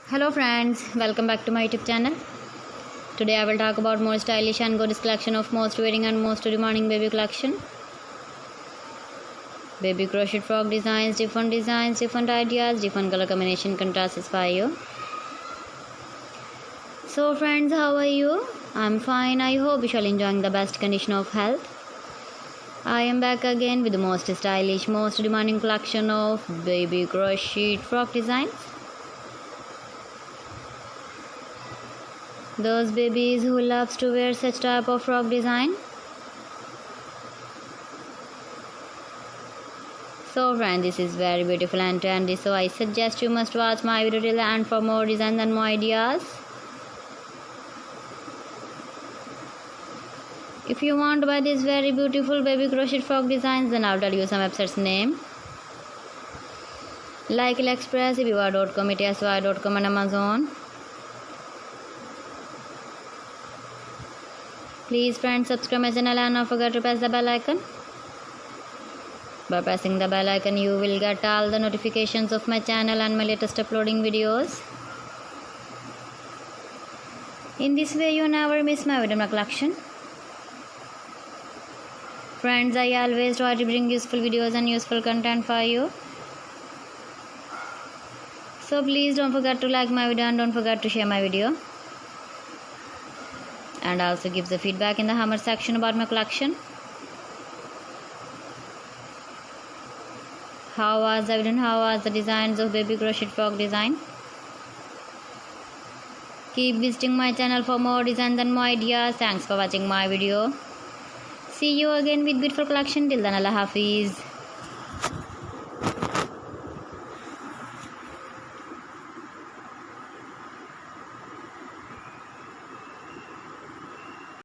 Hello friends, welcome back to my YouTube channel. Today I will talk about more stylish and gorgeous collection of most wearing and most demanding baby collection. Baby crochet frog designs, different ideas, different color combination can satisfy you. So friends, how are you? I'm fine. I hope you shall enjoying the best condition of health. I am back again with the most stylish, most demanding collection of baby crochet frog designs. Those babies who loves to wear such type of frog design. So friends, this is very beautiful and trendy, so I suggest you must watch my video till the end for more designs and more ideas. If you want to buy these very beautiful baby crochet frog designs, then I'll tell you some websites name like AliExpress, ibiwa.com, etsy.com and Amazon. Please friends, subscribe my channel and don't forget to press the bell icon. By pressing the bell icon, you will get all the notifications of my channel and my latest uploading videos. In this way, you never miss my video collection. Friends, I always try to bring useful videos and useful content for you. So please don't forget to like my video and don't forget to share my video. And also give the feedback in the comment section about my collection. How was the video and how was the designs of baby crochet frog design? Keep visiting my channel for more designs and more ideas. Thanks for watching my video. See you again with beautiful collection. Till then, Allah Hafiz.